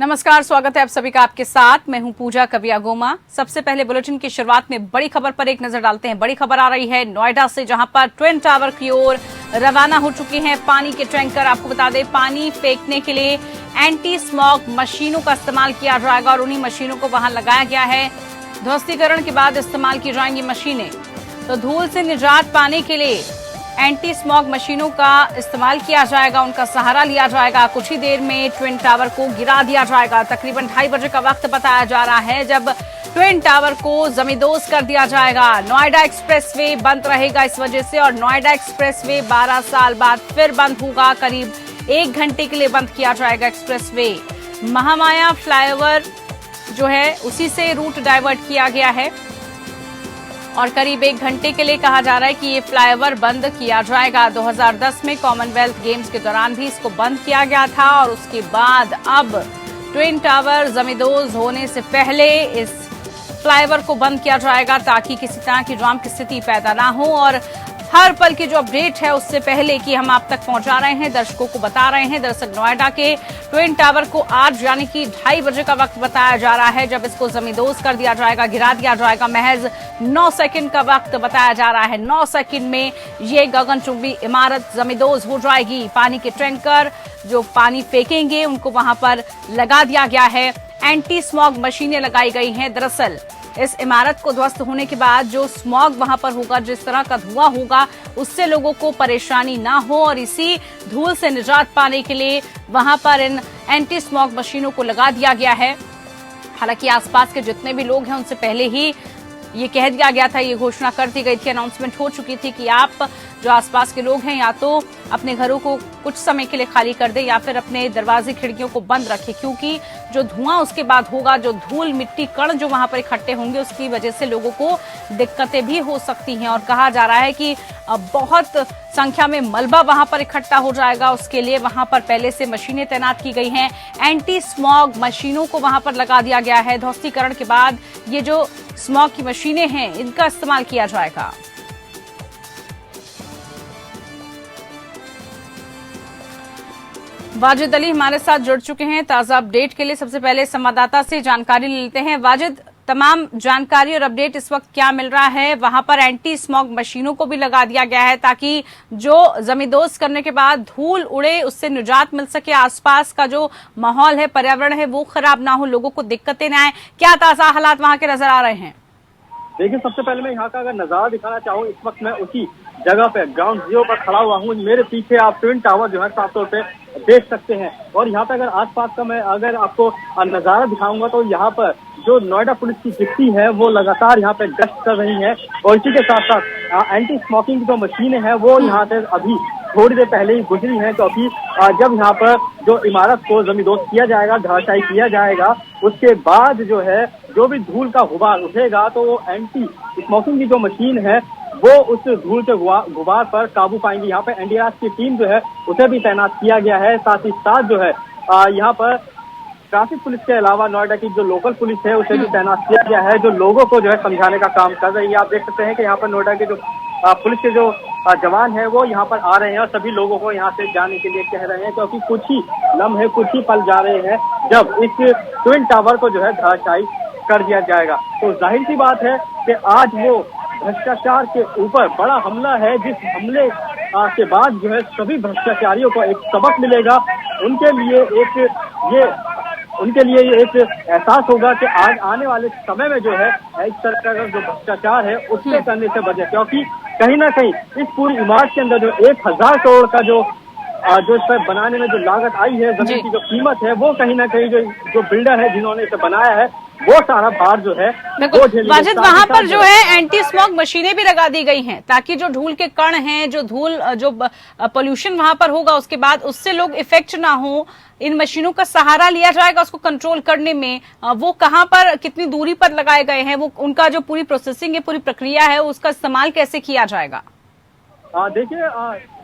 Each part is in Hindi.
नमस्कार, स्वागत है आप सभी का आपके साथ। मैं हूं पूजा कविया गोमा। सबसे पहले बुलेटिन की शुरुआत में बड़ी खबर पर एक नजर डालते हैं। बड़ी खबर आ रही है नोएडा से, जहां पर ट्विन टावर की ओर रवाना हो चुके हैं पानी के टैंकर। आपको बता दें, पानी फेंकने के लिए एंटी स्मॉग मशीनों का इस्तेमाल किया जाएगा और उन्हीं मशीनों को वहां लगाया गया है। ध्वस्तीकरण के बाद इस्तेमाल की जाएंगी मशीनें। तो धूल से निजात पाने के लिए एंटी स्मॉग मशीनों का इस्तेमाल किया जाएगा, उनका सहारा लिया जाएगा। कुछ ही देर में ट्विन टावर को गिरा दिया जाएगा। तकरीबन 2:30 बजे का वक्त बताया जा रहा है जब ट्विन टावर को जमींदोज कर दिया जाएगा। नोएडा एक्सप्रेसवे बंद रहेगा इस वजह से, और नोएडा एक्सप्रेसवे 12 साल बाद फिर बंद होगा। करीब 1 घंटे के लिए बंद किया जाएगा एक्सप्रेसवे। महामाया फ्लाईओवर जो है उसी से रूट डाइवर्ट किया गया है और करीब 1 घंटे के लिए कहा जा रहा है कि ये फ्लाईओवर बंद किया जाएगा। 2010 में कॉमनवेल्थ गेम्स के दौरान भी इसको बंद किया गया था और उसके बाद अब ट्विन टावर जमींदोज होने से पहले इस फ्लाईओवर को बंद किया जाएगा, ताकि किसी तरह की जाम की स्थिति पैदा ना हो। और हर पल की जो अपडेट है उससे पहले कि हम आप तक पहुंचा रहे हैं, दर्शकों को बता रहे हैं। दरअसल नोएडा के ट्विन टावर को आज यानी कि 2:30 बजे का वक्त बताया जा रहा है जब इसको जमींदोज कर दिया जाएगा, गिरा दिया जाएगा। महज 9 सेकंड का वक्त बताया जा रहा है। 9 सेकंड में ये गगनचुंबी इमारत जमींदोज हो जाएगी। पानी के टैंकर जो पानी फेंकेंगे उनको वहां पर लगा दिया गया है। एंटी स्मॉग मशीनें लगाई गई हैं। दरअसल इस इमारत को ध्वस्त होने के बाद जो स्मॉग वहां पर होगा, जिस तरह का धुआं होगा, उससे लोगों को परेशानी ना हो और इसी धूल से निजात पाने के लिए वहां पर इन एंटी स्मॉग मशीनों को लगा दिया गया है। हालांकि आसपास के जितने भी लोग हैं उनसे पहले ही ये कह दिया गया था, ये घोषणा कर दी गई थी, अनाउंसमेंट हो चुकी थी कि आप जो आसपास के लोग हैं या तो अपने घरों को कुछ समय के लिए खाली कर दें या फिर अपने दरवाजे खिड़कियों को बंद रखें, क्योंकि जो धुआं उसके बाद होगा, जो धूल मिट्टी कण जो वहां पर इकट्ठे होंगे, उसकी वजह से लोगों को दिक्कतें भी हो सकती हैं। और कहा जा रहा है कि बहुत संख्या में मलबा वहां पर इकट्ठा हो जाएगा। उसके लिए वहां पर पहले से मशीनें तैनात की गई हैं। एंटी स्मॉग मशीनों को वहां पर लगा दिया गया है। ध्वस्तीकरण के बाद ये जो स्मॉग की मशीनें हैं इनका इस्तेमाल किया जाएगा। वाजिद अली हमारे साथ जुड़ चुके हैं ताजा अपडेट के लिए। सबसे पहले संवाददाता से जानकारी लेते हैं। वाजिद, तमाम जानकारी और अपडेट इस वक्त क्या मिल रहा है? वहां पर एंटी स्मॉग मशीनों को भी लगा दिया गया है ताकि जो जमींदोज करने के बाद धूल उड़े उससे निजात मिल सके, आसपास का जो माहौल है, पर्यावरण है, वो खराब ना हो, लोगों को दिक्कतें ना आए। क्या ताजा हालात वहां के नजर आ रहे हैं? देखिए, सबसे पहले मैं यहाँ का अगर नजारा दिखाना चाहूँ, इस वक्त मैं उसी जगह पे ग्राउंड जीरो पर खड़ा हुआ हूँ। मेरे पीछे आप ट्विन टावर जो है साफ तौर पे देख सकते हैं। और यहाँ पे अगर आसपास का मैं अगर आपको नजारा दिखाऊंगा तो यहाँ पर जो नोएडा पुलिस की जिप्सी है वो लगातार यहाँ पे गश्त कर रही है। और इसी के साथ साथ एंटी स्मोकिंग जो मशीनें हैं वो यहाँ से अभी थोड़ी देर पहले ही गुजरी है, क्योंकि जब यहाँ पर जो इमारत को जमींदोज किया जाएगा, धराशायी किया जाएगा, उसके बाद जो है जो भी धूल का गुबार उठेगा तो वो एंटी स्मोकिंग की जो मशीन है वो उस धूल के गुबार पर काबू पाएंगी। यहाँ पे एनडीआरएफ की टीम जो है उसे भी तैनात किया गया है। साथ ही साथ जो है यहाँ पर ट्रैफिक पुलिस के अलावा नोएडा की जो लोकल पुलिस है उसे भी तैनात किया गया है, जो लोगों को जो है समझाने का काम कर रही है। आप देख सकते हैं कि यहाँ पर नोएडा के जो पुलिस के जो जवान है वो यहाँ पर आ रहे हैं और सभी लोगों को यहाँ से जाने के लिए कह रहे हैं, क्योंकि कुछ ही लम्हे, कुछ ही पल जा रहे हैं जब इस ट्विन टावर को जो है धराशायी कर दिया जाएगा। तो जाहिर सी बात है कि आज वो भ्रष्टाचार के ऊपर बड़ा हमला है, जिस हमले के बाद जो है सभी भ्रष्टाचारियों को एक सबक मिलेगा। उनके लिए एक एहसास होगा कि आज आने वाले समय में जो है इस तरह का जो भ्रष्टाचार है उससे करने से बचे, क्योंकि कहीं ना कहीं इस पूरी इमारत के अंदर जो 1000 करोड़ का जो इस पर बनाने में जो लागत आई है, जमीन की जो कीमत है, वो कहीं ना कहीं जो बिल्डर है जिन्होंने इसे बनाया है वो सारा भार जो है वाजिद, वहां पर जो है एंटी स्मॉग मशीनें भी लगा दी गई हैं ताकि जो धूल के कण हैं, जो धूल जो पोल्यूशन वहां पर होगा उसके बाद उससे लोग इफेक्ट ना हो। इन मशीनों का सहारा लिया जाएगा उसको कंट्रोल करने में। वो कहां पर, कितनी दूरी पर लगाए गए हैं, वो उनका जो पूरी प्रोसेसिंग है, पूरी प्रक्रिया है, उसका इस्तेमाल कैसे किया जाएगा? देखिए,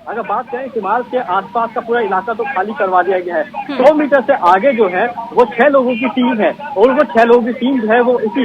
अगर बात करें इमारत के आसपास का पूरा इलाका तो खाली करवा दिया गया है। 100 मीटर से आगे जो है वो 6 लोगों की टीम है और वो 6 लोगों की टीम जो है वो इसी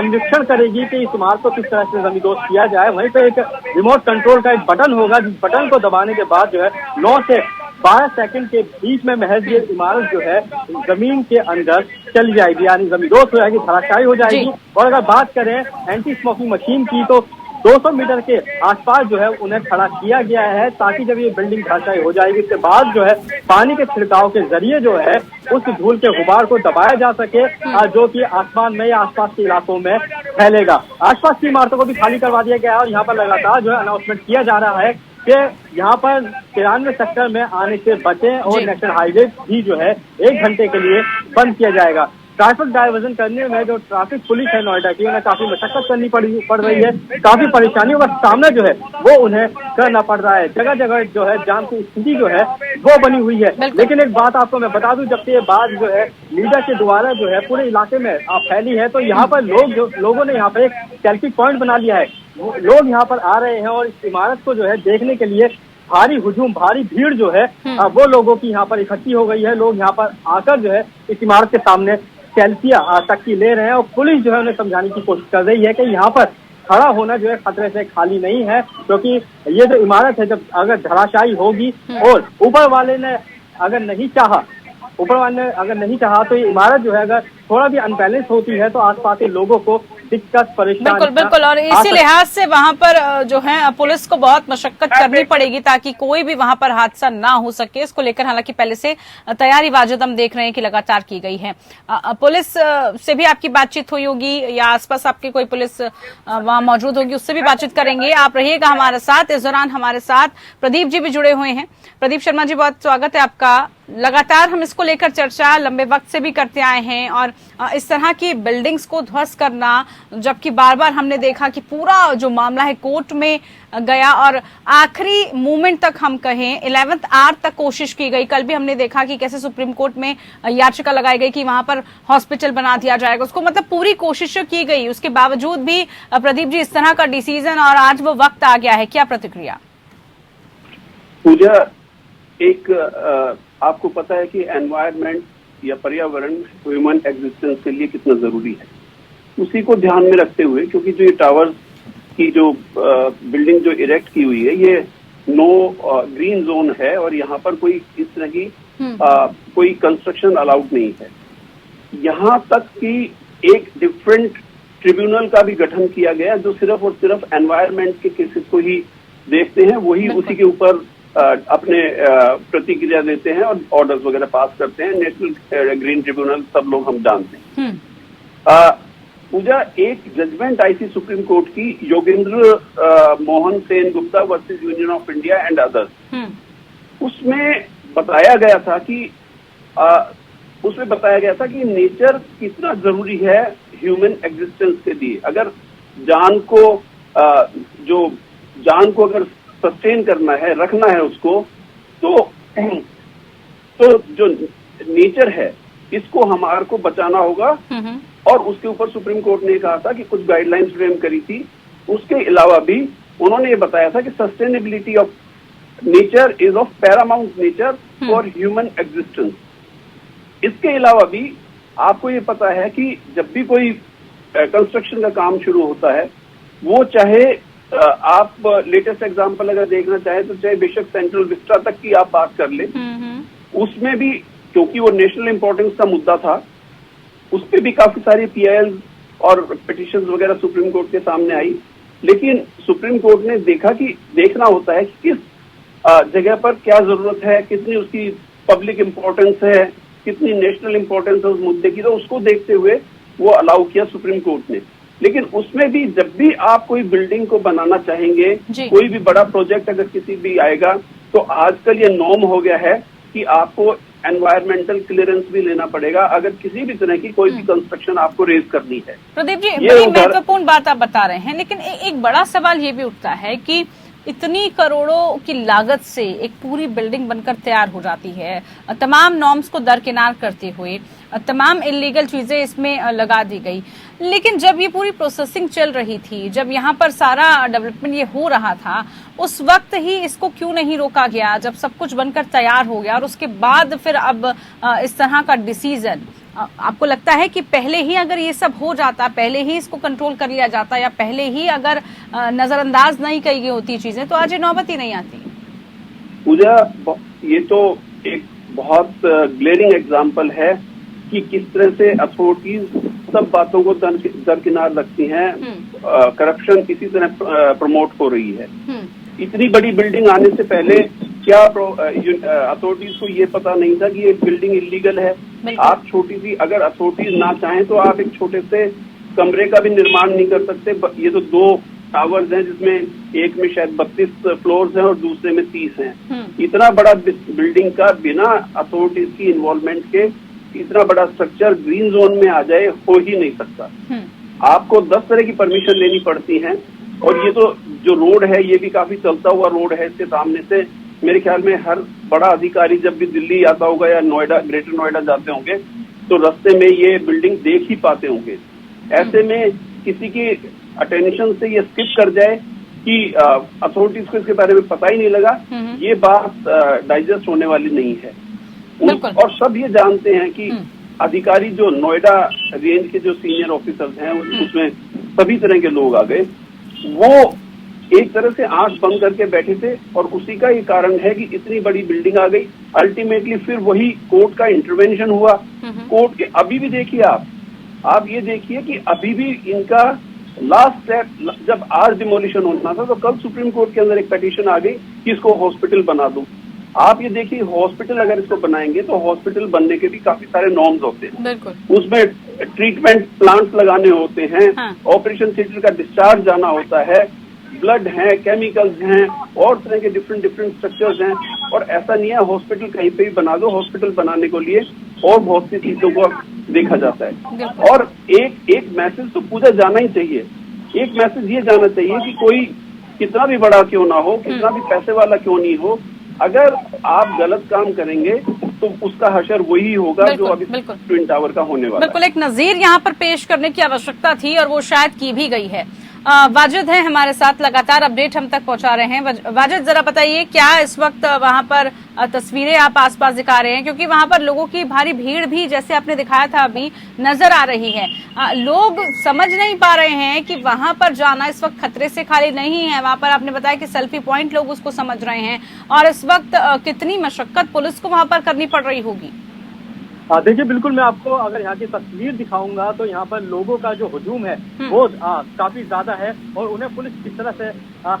निरीक्षण करेगी कि इस इमारत को किस तरह से जमींदोज किया जाए। वहीं पे एक रिमोट कंट्रोल का एक बटन होगा, जिस बटन को दबाने के बाद जो है 9 से 12 सेकंड के बीच में महज ये इमारत जो है जमीन के अंदर चली जाएगी, यानी जमींदोज हो जाएगी, धराशायी हो जाएगी। और अगर बात करें एंटी स्मोकिंग मशीन की तो 200 मीटर के आसपास जो है उन्हें खड़ा किया गया है, ताकि जब ये बिल्डिंग धराशायी हो जाएगी उसके बाद जो है पानी के छिड़काव के जरिए जो है उस धूल के गुबार को दबाया जा सके, जो कि आसमान में या आसपास के इलाकों में फैलेगा। आसपास की इमारतों को भी खाली करवा दिया गया है और यहाँ पर लगातार जो है अनाउंसमेंट किया जा रहा है कि यहाँ पर 93 सेक्टर में आने से बचें और नेशनल हाईवे भी जो है 1 घंटे के लिए बंद किया जाएगा। ट्रैफिक डायवर्जन करने में जो ट्रैफिक पुलिस है नोएडा की, उन्हें काफी मशक्कत करनी पड़ रही है, काफी परेशानियों का सामना जो है वो उन्हें करना पड़ रहा है। जगह जगह जो है जाम की स्थिति जो है वो बनी हुई है। लेकिन एक बात आपको मैं बता दूं, जब से ये बात जो है मीडिया के द्वारा जो है पूरे इलाके में फैली है, तो यहाँ पर लोगों ने यहाँ पर एक सेल्फी पॉइंट बना लिया है। लोग यहाँ पर आ रहे हैं और इस इमारत को जो है देखने के लिए भारी भीड़ जो है वो लोगों की यहाँ पर इकट्ठी हो गई है। लोग यहाँ पर आकर जो है इस इमारत के सामने सेल्फियां तक की ले रहे हैं और पुलिस जो है उन्हें समझाने की कोशिश कर रही है कि यहाँ पर खड़ा होना जो है खतरे से खाली नहीं है, क्योंकि ये जो इमारत है जब अगर धराशायी होगी और ऊपर वाले ने अगर नहीं चाहा तो ये इमारत जो है अगर थोड़ा भी अनबैलेंस होती है तो आसपास के लोगों को दिक्कत परेशानी बिल्कुल और इसी लिहाज से वहां पर जो है पुलिस को बहुत मशक्कत करनी पड़ेगी ताकि कोई भी वहां पर हादसा ना हो सके। इसको लेकर हालांकि पहले से तैयारी वाजिब हम देख रहे हैं कि लगातार की गई है। पुलिस से भी आपकी बातचीत हुई होगी या आसपास आपकी कोई पुलिस वहां मौजूद होगी, उससे भी बातचीत करेंगे। आप रहिएगा हमारे साथ। इस दौरान हमारे साथ प्रदीप जी भी जुड़े हुए हैं। प्रदीप शर्मा जी, बहुत स्वागत है आपका। लगातार हम इसको लेकर चर्चा लंबे वक्त से भी करते आए हैं और इस तरह की बिल्डिंग्स को ध्वस्त करना, जबकि बार बार हमने देखा कि पूरा जो मामला है कोर्ट में गया और आखिरी मोमेंट तक हम कहें 11th आवर तक कोशिश की गई। कल भी हमने देखा कि कैसे सुप्रीम कोर्ट में याचिका लगाई गई कि वहां पर हॉस्पिटल बना दिया जाएगा, उसको मतलब पूरी कोशिश की गई। उसके बावजूद भी प्रदीप जी इस तरह का डिसीजन और आज वो वक्त आ गया है, क्या प्रतिक्रिया? पूजा, एक आपको पता है कि एनवायरनमेंट या पर्यावरण ह्यूमन एग्जिस्टेंस के लिए कितना जरूरी है, उसी को ध्यान में रखते हुए, क्योंकि जो ये टावर्स की जो बिल्डिंग जो इरेक्ट की हुई है ये नो ग्रीन जोन है और यहाँ पर कोई इस तरह की कोई कंस्ट्रक्शन अलाउड नहीं है। यहाँ तक कि एक डिफरेंट ट्रिब्यूनल का भी गठन किया गया जो सिर्फ और सिर्फ एनवायरनमेंट के केसेस को ही देखते हैं, वही उसी के ऊपर अपने प्रतिक्रिया देते हैं और ऑर्डर्स वगैरह पास करते हैं। नेशनल ग्रीन ट्रिब्यूनल सब लोग हम जानते हैं। पूजा, एक जजमेंट आई थी सुप्रीम कोर्ट की, Yogendra Mohan Sen Gupta versus union of India and others. उसमें बताया गया था कि नेचर कितना जरूरी है ह्यूमन एग्जिस्टेंस के लिए। अगर जान को अगर सस्टेन करना है, रखना है उसको, तो जो नेचर है इसको हमारे को बचाना होगा। और उसके ऊपर सुप्रीम कोर्ट ने कहा था कि कुछ गाइडलाइंस फ्रेम करी थी। उसके अलावा भी उन्होंने ये बताया था कि sustainability of nature is of Paramount nature for human existence. इसके अलावा भी आपको ये पता है कि जब भी कोई कंस्ट्रक्शन का काम शुरू होता है, वो चाहे आप लेटेस्ट एग्जांपल अगर देखना चाहे तो चाहे बेशक सेंट्रल विस्टा तक की आप बात कर ले, उसमें भी क्योंकि वो नेशनल इंपॉर्टेंस का मुद्दा था, उस पर भी काफी सारी पीआईएल और पिटिशंस वगैरह सुप्रीम कोर्ट के सामने आई। लेकिन सुप्रीम कोर्ट ने देखना होता है कि किस जगह पर क्या जरूरत है, कितनी उसकी पब्लिक इंपॉर्टेंस है, कितनी नेशनल इंपॉर्टेंस है उस मुद्दे की, तो उसको देखते हुए वो अलाउ किया सुप्रीम कोर्ट ने। लेकिन उसमें भी जब भी आप कोई बिल्डिंग को बनाना चाहेंगे, कोई भी बड़ा प्रोजेक्ट अगर किसी भी आएगा, तो आजकल ये नॉर्म हो गया है कि आपको एनवायरमेंटल क्लियरेंस भी लेना पड़ेगा अगर किसी भी तरह की कोई भी कंस्ट्रक्शन आपको रेज करनी है। प्रदीप जी, बड़ी महत्वपूर्ण बात आप बता रहे हैं, लेकिन एक बड़ा सवाल ये भी उठता है कि इतनी करोड़ों की लागत से एक पूरी बिल्डिंग बनकर तैयार हो जाती है, तमाम नॉर्म्स को दरकिनार करते हुए तमाम इलीगल चीजें इसमें लगा दी गई। लेकिन जब ये पूरी प्रोसेसिंग चल रही थी, जब यहाँ पर सारा डेवलपमेंट ये हो रहा था, उस वक्त ही इसको क्यों नहीं रोका गया जब सब कुछ बनकर तैयार हो गया? और उसके बाद फिर अब इस तरह का डिसीजन, आपको लगता है कि पहले ही अगर ये सब हो जाता, पहले ही इसको कंट्रोल कर लिया जाता, या पहले ही अगर नजरअंदाज नहीं की गई होती चीजें, तो आज ये नौबत ही नहीं आती? पूजा, ये तो एक बहुत ग्लेरिंग एग्जाम्पल है कि किस तरह से अथॉरिटीज सब बातों को दरकिनार रखती हैं, करप्शन इसी तरह प्रमोट हो रही है। इतनी बड़ी बिल्डिंग आने से पहले क्या अथॉरिटीज को ये पता नहीं था कि ये बिल्डिंग इलीगल है? आप छोटी सी, अगर अथॉरिटीज ना चाहें तो आप एक छोटे से कमरे का भी निर्माण नहीं कर सकते। ये तो 2 टावर्स हैं जिसमें एक में शायद 32 फ्लोर्स हैं और दूसरे में 30 हैं। इतना बड़ा बिल्डिंग का बिना अथॉरिटीज की इन्वॉल्वमेंट के इतना बड़ा स्ट्रक्चर ग्रीन जोन में आ जाए हो ही नहीं सकता। आपको 10 तरह की परमिशन लेनी पड़ती है। और ये तो जो रोड है ये भी काफी चलता हुआ रोड है। इसके सामने से मेरे ख्याल में हर बड़ा अधिकारी जब भी दिल्ली आता होगा या नोएडा, ग्रेटर नोएडा जाते होंगे तो रास्ते में ये बिल्डिंग देख ही पाते होंगे। ऐसे में किसी की अटेंशन से ये स्किप कर जाए कि अथॉरिटीज को इसके बारे में पता ही नहीं लगा, ये बात डाइजेस्ट होने वाली नहीं है। और सब ये जानते हैं कि अधिकारी जो नोएडा रेंज के जो सीनियर ऑफिसर्स हैं उसमें सभी तरह के लोग आ गए, वो एक तरह से आंख बंद करके बैठे थे। और उसी का ये कारण है कि इतनी बड़ी बिल्डिंग आ गई। अल्टीमेटली फिर वही कोर्ट का इंटरवेंशन हुआ। कोर्ट के अभी भी देखिए आप ये देखिए कि अभी भी इनका लास्ट स्टेप, जब आज डिमोलिशन होना था तो कल सुप्रीम कोर्ट के अंदर एक पिटीशन आ गई कि इसको हॉस्पिटल बना दो। आप ये देखिए हॉस्पिटल अगर इसको बनाएंगे तो हॉस्पिटल बनने के भी काफी सारे नॉर्म्स होते हैं। उसमें ट्रीटमेंट प्लांट्स लगाने होते हैं, ऑपरेशन थिएटर का डिस्चार्ज जाना होता है, ब्लड है, केमिकल्स हैं और तरह के डिफरेंट स्ट्रक्चर्स हैं। और ऐसा नहीं है हॉस्पिटल कहीं पे भी बना दो, हॉस्पिटल बनाने के लिए और बहुत सी चीजों को देखा जाता है। और एक मैसेज तो पूरा जाना ही चाहिए। एक मैसेज ये जाना चाहिए कि कोई कितना भी बड़ा क्यों ना हो, कितना भी पैसे वाला क्यों नहीं हो, अगर आप गलत काम करेंगे तो उसका हशर वही होगा जो अभी ट्विन टावर का होने वाला है। बिल्कुल, एक नजीर यहाँ पर पेश करने की आवश्यकता थी और वो शायद की भी गई है। वाजिद है हमारे साथ, लगातार अपडेट हम तक पहुंचा रहे हैं। वाजिद, जरा बताइए क्या इस वक्त वहां पर तस्वीरें आप आसपास दिखा रहे हैं, क्योंकि वहां पर लोगों की भारी भीड़ भी जैसे आपने दिखाया था अभी नजर आ रही है। लोग समझ नहीं पा रहे हैं कि वहां पर जाना इस वक्त खतरे से खाली नहीं है। वहां पर आपने बताया कि सेल्फी पॉइंट लोग उसको समझ रहे हैं और इस वक्त कितनी मशक्कत पुलिस को वहां पर करनी पड़ रही होगी। देखिए, बिल्कुल मैं आपको अगर यहाँ की तस्वीर दिखाऊंगा तो यहाँ पर लोगों का जो हुजूम है वो काफी ज्यादा है और उन्हें पुलिस किस तरह से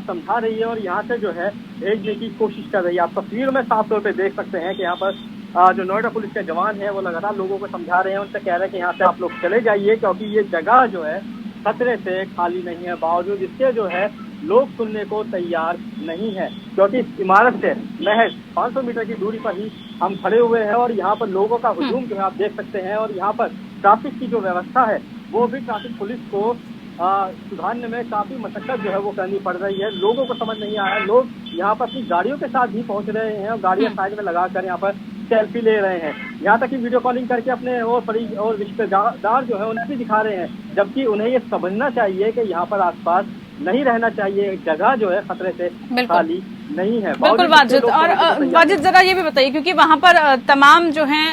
समझा रही है और यहाँ से जो है भेजने की कोशिश कर रही है। आप तस्वीर में साफ तौर पे देख सकते हैं कि यहाँ पर जो नोएडा पुलिस के जवान है वो लगातार लोगों को समझा रहे हैं, उनसे कह रहे हैं कि यहाँ से आप लोग चले जाइए क्योंकि ये जगह जो है खतरे से खाली नहीं है। बावजूद इसके जो है लोग सुनने को तैयार नहीं है, क्योंकि इस इमारत से महज 500 मीटर की दूरी पर ही हम खड़े हुए हैं और यहाँ पर लोगों का हुजूम जो है आप देख सकते हैं। और यहाँ पर ट्रैफिक की जो व्यवस्था है वो भी ट्रैफिक पुलिस को सुधारने में काफी मशक्कत जो है वो करनी पड़ रही है। लोगों को समझ नहीं आया, लोग यहाँ पर अपनी गाड़ियों के साथ भी पहुंच रहे हैं और गाड़ियां साइड में लगाकर यहाँ पर सेल्फी ले रहे हैं। यहाँ तक कि वीडियो कॉलिंग करके अपने और रिश्तेदार जो है उन्हें भी दिखा रहे हैं, जबकि उन्हें ये समझना चाहिए कि यहाँ पर आसपास नहीं रहना चाहिए, जगह जो है खतरे से खाली नहीं है। बिल्कुल वाजिद, और वाजिद जरा ये भी बताइए, क्योंकि वहाँ पर तमाम जो हैं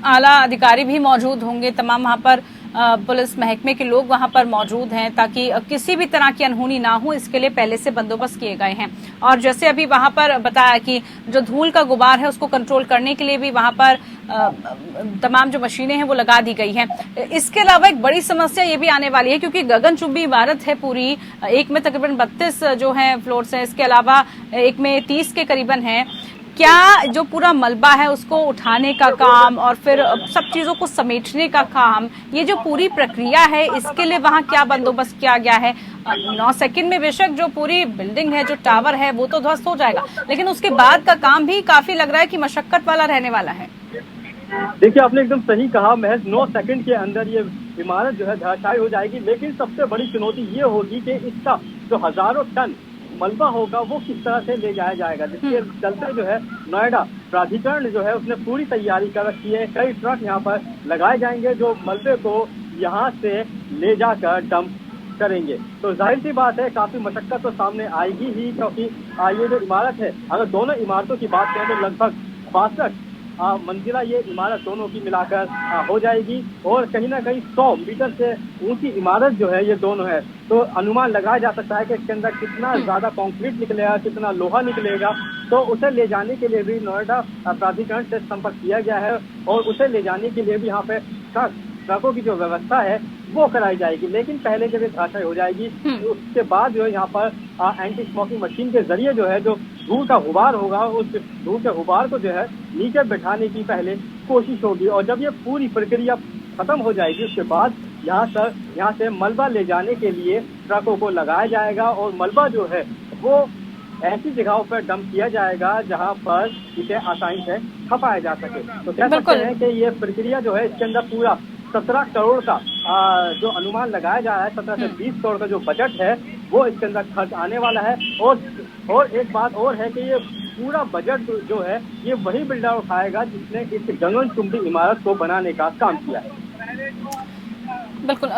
आला अधिकारी भी मौजूद होंगे, तमाम वहाँ पर पुलिस महकमे के लोग वहां पर मौजूद हैं ताकि किसी भी तरह की अनहोनी ना हो, इसके लिए पहले से बंदोबस्त किए गए हैं। और जैसे अभी वहां पर बताया कि जो धूल का गुबार है उसको कंट्रोल करने के लिए भी वहां पर तमाम जो मशीनें हैं वो लगा दी गई हैं। इसके अलावा एक बड़ी समस्या ये भी आने वाली है, क्योंकि गगनचुंबी इमारत है पूरी, एक में तकरीबन 32 जो है फ्लोर्स हैं, इसके अलावा एक में 30 के करीबन है। क्या जो पूरा मलबा है उसको उठाने का काम और फिर सब चीजों को समेटने का काम, ये जो पूरी प्रक्रिया है इसके लिए वहां क्या बंदोबस्त किया गया है? 9 सेकंड में बेशक जो पूरी बिल्डिंग है, जो टावर है वो तो ध्वस्त हो जाएगा, लेकिन उसके बाद का काम भी काफी लग रहा है कि मशक्कत वाला रहने वाला है। देखिए, आपने एकदम सही कहा, महज 9 सेकंड के अंदर ये इमारत जो है धराशायी हो जाएगी। लेकिन सबसे बड़ी चुनौती ये होगी कि इसका जो हजारों टन मलबा होगा वो किस तरह से ले जाया जाएगा, जिसके चलते जो है नोएडा प्राधिकरण जो है उसने पूरी तैयारी कर रखी है। कई ट्रक यहाँ पर लगाए जाएंगे जो मलबे को यहाँ से ले जाकर डंप करेंगे। तो जाहिर सी बात है काफी मशक्कत तो सामने आएगी ही, क्योंकि ये जो इमारत है, अगर दोनों इमारतों की बात करें तो लगभग 62 मंजिला ये इमारत दोनों की मिलाकर हो जाएगी और कहीं ना कहीं 100 मीटर से ऊंची इमारत जो है ये दोनों है। तो अनुमान लगाया जा सकता है कि इसके अंदर कितना ज्यादा कंक्रीट निकलेगा, कितना लोहा निकलेगा। तो उसे ले जाने के लिए भी नोएडा प्राधिकरण से संपर्क किया गया है और उसे ले जाने के लिए भी यहाँ पे ट्रकों की जो व्यवस्था है वो कराई जाएगी। लेकिन पहले जब ये धराशायी हो जाएगी तो उसके बाद जो है यहाँ पर एंटी स्मोकिंग मशीन के जरिए जो है जो धूल का गुबार होगा उस धूल के गुबार को जो है नीचे बैठाने की पहले कोशिश होगी। और जब ये पूरी प्रक्रिया खत्म हो जाएगी उसके बाद यहाँ से मलबा ले जाने के लिए ट्रकों को लगाया जाएगा और मलबा जो है वो ऐसी जगहों पर डंप किया जाएगा जहां पर इसे आसानी से खपाया जा सके। तो कह सकते हैं कि ये प्रक्रिया जो है इसके अंदर पूरा 17 करोड़ का जो अनुमान लगाया जा रहा है, 17 से 20 करोड़ का जो बजट है वो इसके अंदर खर्च आने वाला है। और एक बात और है कि ये पूरा बजट जो है ये वही बिल्डर उठाएगा जिसने इस गगनचुंबी इमारत को बनाने का काम किया है। बिल्कुल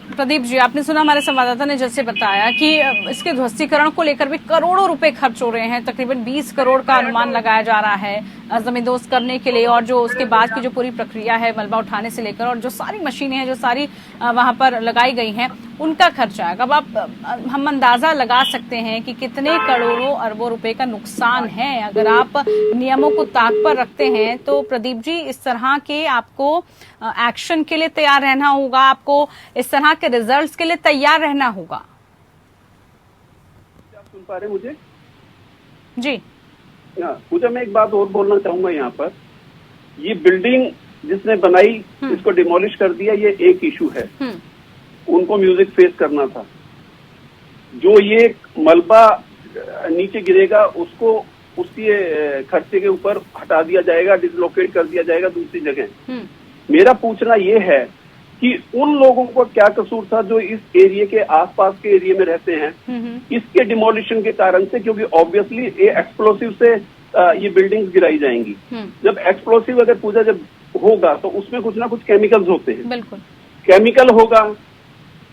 प्रदीप जी, आपने सुना हमारे संवाददाता ने जैसे बताया कि इसके ध्वस्तीकरण को लेकर भी करोड़ों रुपए खर्च हो रहे हैं। तकरीबन 20 करोड़ का अनुमान लगाया जा रहा है जमींदोज करने के लिए और जो उसके बाद की जो पूरी प्रक्रिया है मलबा उठाने से लेकर और जो सारी मशीनें हैं जो सारी वहां पर लगाई गई हैं उनका खर्च आएगा। अब हम अंदाजा लगा सकते हैं कि कितने करोड़ों अरबों रुपए का नुकसान है। अगर आप नियमों को ताक पर रखते हैं तो प्रदीप जी इस तरह के आपको एक्शन के लिए तैयार रहना होगा, आपको इस तरह के रिजल्ट्स के लिए तैयार रहना होगा। आप सुन पा रहे मुझे? जी पूजा, मैं एक बात और बोलना चाहूंगा यहाँ पर। ये बिल्डिंग जिसने बनाई इसको डिमोलिश कर दिया, ये एक इशू है, उनको म्यूजिक फेस करना था। जो ये मलबा नीचे गिरेगा उसको उसके खर्चे के ऊपर हटा दिया जाएगा, डिसलोकेट कर दिया जाएगा दूसरी जगह। मेरा पूछना ये है कि उन लोगों को क्या कसूर था जो इस एरिया के आसपास के एरिया में रहते हैं इसके डिमोलिशन के कारण से, क्योंकि ऑब्वियसली ये एक्सप्लोसिव से ये बिल्डिंग्स गिराई जाएंगी। जब एक्सप्लोसिव अगर पूजा जब होगा तो उसमें कुछ ना कुछ केमिकल्स होते हैं, बिल्कुल केमिकल होगा।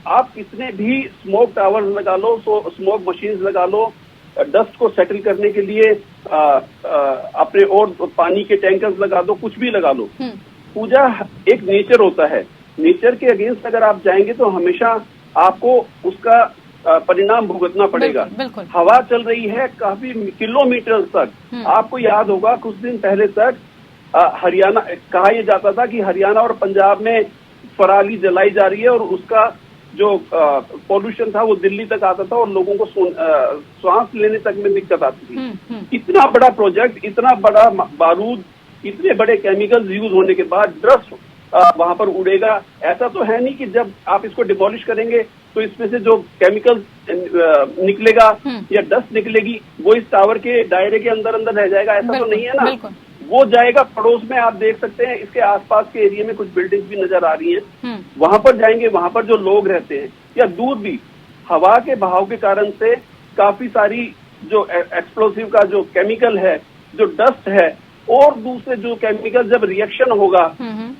आप कितने भी स्मोक टावर्स लगा लो, स्मोक मशीन्स लगा लो, डस्ट को सेटल करने के लिए अपने और पानी के टैंकर्स लगा दो, कुछ भी लगा लो। पूजा एक नेचर होता है, नेचर के अगेंस्ट अगर आप जाएंगे तो हमेशा आपको उसका परिणाम भुगतना पड़ेगा। बिल्कुल। हवा चल रही है काफी किलोमीटर तक। आपको याद होगा कुछ दिन पहले तक हरियाणा कहा यह जाता था कि हरियाणा और पंजाब में पराली जलाई जा रही है और उसका जो पॉल्यूशन था वो दिल्ली तक आता था और लोगों को सांस लेने तक में दिक्कत आती थी। इतना बड़ा प्रोजेक्ट, इतना बड़ा बारूद, इतने बड़े केमिकल्स यूज होने के बाद डस्ट वहां पर उड़ेगा। ऐसा तो है नहीं कि जब आप इसको डिमोलिश करेंगे तो इसमें से जो केमिकल निकलेगा या डस्ट निकलेगी वो इस टावर के दायरे के अंदर अंदर रह जाएगा, ऐसा तो नहीं है ना। वो जाएगा पड़ोस में। आप देख सकते हैं इसके आसपास के एरिया में कुछ बिल्डिंग्स भी नजर आ रही हैं, वहां पर जाएंगे, वहां पर जो लोग रहते हैं या दूर भी हवा के बहाव के कारण से काफी सारी जो एक्सप्लोसिव का जो केमिकल है, जो डस्ट है और दूसरे जो केमिकल जब रिएक्शन होगा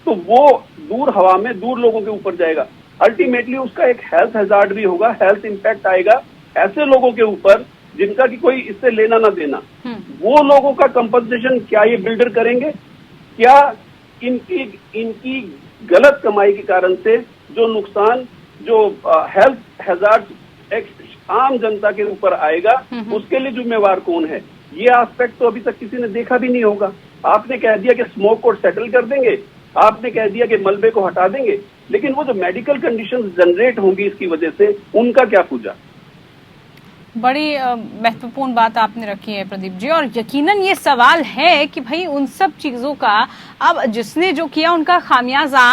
तो वो दूर हवा में दूर लोगों के ऊपर जाएगा। अल्टीमेटली उसका एक हेल्थ हैजार्ड भी होगा, हेल्थ इंपैक्ट आएगा ऐसे लोगों के ऊपर जिनका कि कोई इससे लेना ना देना। वो लोगों का कंपनसेशन क्या ये बिल्डर करेंगे? क्या इनकी गलत कमाई के कारण से जो नुकसान, जो हेल्थ हैजार्ड एक आम जनता के ऊपर आएगा, उसके लिए जिम्मेवार कौन है? ये एस्पेक्ट तो अभी तक किसी ने देखा भी नहीं होगा। आपने कह दिया कि स्मोक को सेटल कर देंगे, आपने कह दिया कि मलबे को हटा देंगे, लेकिन वो जो मेडिकल कंडीशंस जनरेट होंगी इसकी वजह से, उनका क्या पूजा? बड़ी महत्वपूर्ण बात आपने रखी है प्रदीप जी, और यकीनन ये सवाल है कि भाई उन सब चीजों का अब जिसने जो किया उनका खामियाजा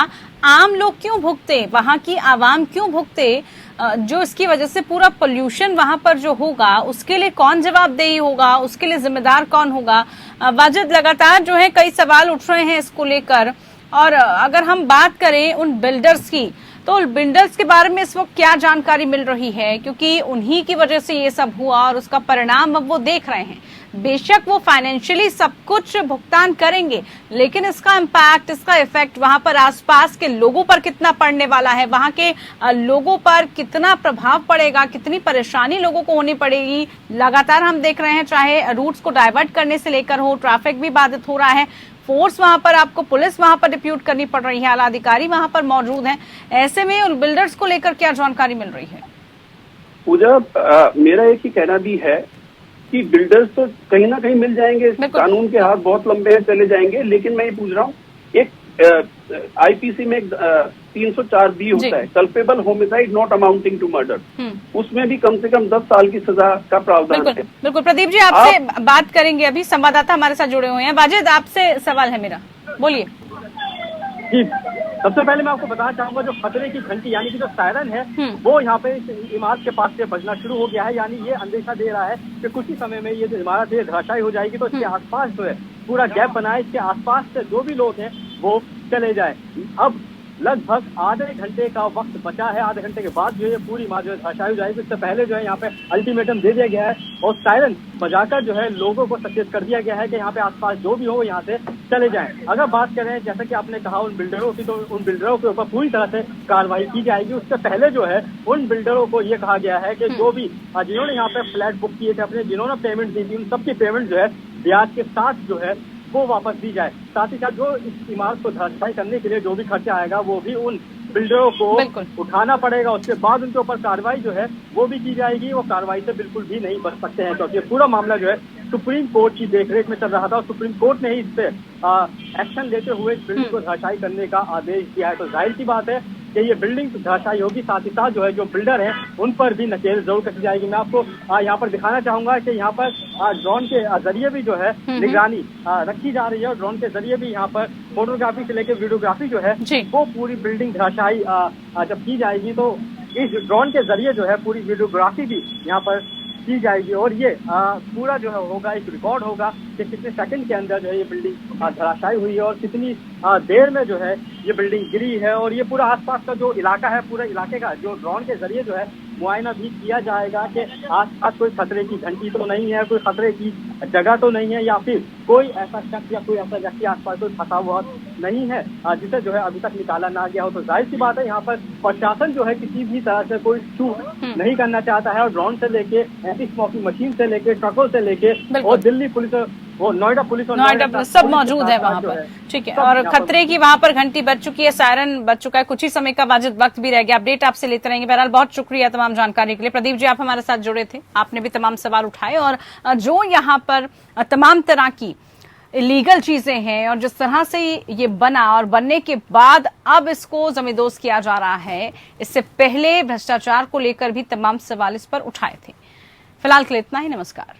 आम लोग क्यों भुगते, वहां की आवाम क्यों भुगते? जो इसकी वजह से पूरा पोल्यूशन वहां पर जो होगा उसके लिए कौन जवाबदेही होगा, उसके लिए जिम्मेदार कौन होगा? वाजिद, लगातार जो है कई सवाल उठ रहे हैं इसको लेकर। और अगर हम बात करें उन बिल्डर्स की, तो बिल्डर्स के बारे में इस वक्त क्या जानकारी मिल रही है? क्योंकि उन्हीं की वजह से ये सब हुआ और उसका परिणाम अब वो देख रहे हैं। बेशक वो फाइनेंशियली सब कुछ भुगतान करेंगे, लेकिन इसका इम्पैक्ट, इसका इफेक्ट वहां पर आसपास के लोगों पर कितना पड़ने वाला है, वहां के लोगों पर कितना प्रभाव पड़ेगा, कितनी परेशानी लोगों को होनी पड़ेगी, लगातार हम देख रहे हैं। चाहे रूट्स को डाइवर्ट करने से लेकर हो, ट्रैफिक भी बाधित हो रहा है, फोर्स वहां पर, आपको पुलिस वहां पर डिप्यूट करनी पड़ रही है, आला अधिकारी वहां पर मौजूद हैं। ऐसे में उन बिल्डर्स को लेकर क्या जानकारी मिल रही है? पूजा, मेरा एक ही कहना भी है कि बिल्डर्स तो कहीं ना कहीं मिल जाएंगे, कानून के हाथ बहुत लंबे हैं, चले जाएंगे। लेकिन मैं ये पूछ रहा हूँ, एक आईपीसी में 304B होता है, culpable homicide not amounting to murder, उसमें भी कम से कम 10 साल की सजा का प्रावधान है। बिल्कुल प्रदीप जी, आपसे बात करेंगे अभी, संवाददाता हमारे साथ जुड़े हुए हैं। वाजिद, आपसे सवाल है मेरा, बोलिए। जी, सबसे पहले मैं आपको बताना चाहूंगा, जो खतरे की घंटी यानी कि जो सायरन है वो यहाँ पे इस इमारत के पास से बजना शुरू हो गया है। यानी ये अंदेशा दे रहा है कि कुछ ही समय में ये जो इमारत है धराशायी हो जाएगी, तो इसके आसपास जो है पूरा गैप बना है, इसके आसपास से जो भी लोग हैं वो चले जाए। अब लगभग आधे घंटे का वक्त बचा है, आधे घंटे के बाद जो है पूरी इमारत जो है धराशायी हो जाएगी। इससे पहले जो है यहाँ पे अल्टीमेटम दे दिया गया है और सायरन बजाकर जो है लोगों को सचेत कर दिया गया है कि यहाँ पे आसपास जो भी हो यहाँ से चले जाएं। अगर बात करें, जैसा कि आपने कहा, उन बिल्डरों की, तो उन बिल्डरों के ऊपर पूरी तरह से कार्रवाई की जाएगी। उससे पहले जो है उन बिल्डरों को ये कहा गया है कि जो भी जिन्होंने यहाँ पे फ्लैट बुक किए थे, अपने जिन्होंने पेमेंट दी थी, उन सबकी पेमेंट जो है ब्याज के साथ जो है वो वापस दी जाए। साथ ही साथ जो इस इमारत को धराशायी करने के लिए जो भी खर्चा आएगा वो भी उन बिल्डरों को उठाना पड़ेगा। उसके बाद उनके ऊपर कार्रवाई जो है वो भी की जाएगी। वो कार्रवाई से बिल्कुल भी नहीं बच सकते हैं, क्योंकि पूरा मामला जो है सुप्रीम कोर्ट की देखरेख में चल रहा था और सुप्रीम कोर्ट ने ही इस पे एक्शन लेते हुए इस बिल्डिंग को धराशायी करने का आदेश दिया है। तो जाहिर सी बात है कि ये बिल्डिंग धराशायी होगी, साथ ही साथ जो है जो बिल्डर हैं उन पर भी नकेल जरूर कसी जाएगी। मैं आपको यहाँ पर दिखाना चाहूंगा कि यहाँ पर ड्रोन के जरिए भी जो है निगरानी रखी जा रही है और ड्रोन के जरिए भी यहाँ पर फोटोग्राफी से लेकर वीडियोग्राफी जो है वो पूरी बिल्डिंग धराशायी जब की जाएगी तो इस ड्रोन के जरिए जो है पूरी वीडियोग्राफी भी यहाँ पर की जाएगी और ये पूरा जो है होगा, एक रिकॉर्ड होगा कि कितने सेकंड के अंदर जो है ये बिल्डिंग धराशायी हुई है और कितनी देर में जो है ये बिल्डिंग गिरी है। और ये पूरा आसपास का जो इलाका है, पूरे इलाके का जो ड्रोन के जरिए जो है मुआयना भी किया जाएगा कि आसपास कोई खतरे की घंटी तो नहीं है, कोई खतरे की जगह तो नहीं है, या फिर कोई ऐसा शख्स या कोई ऐसा व्यक्ति आसपास कोई फंसा हुआ नहीं है जिसे जो है अभी तक निकाला ना गया हो। तो जाहिर सी बात है यहाँ पर प्रशासन जो है किसी भी तरह से कोई चूक नहीं करना चाहता है और ड्रोन से लेके एंटी स्मोकिंग मशीन से लेके ट्रकों से लेके और दिल्ली पुलिस, वो नोएडा पुलिस सब मौजूद है वहाँ पर। ठीक है, और खतरे की वहाँ पर घंटी बज चुकी है, सायरन बज चुका है, कुछ ही समय का वाजिद वक्त भी रह गया। अपडेट आपसे लेते रहेंगे। बहरहाल बहुत शुक्रिया तमाम जानकारी के लिए। प्रदीप जी, आप हमारे साथ जुड़े थे, आपने भी तमाम सवाल उठाए और जो यहाँ पर तमाम तरह की इलीगल चीजें हैं और जिस तरह से ये बना और बनने के बाद अब इसको जमींदोज किया जा रहा है, इससे पहले भ्रष्टाचार को लेकर भी तमाम सवाल इस पर उठाए थे। फिलहाल के लिए इतना ही, नमस्कार।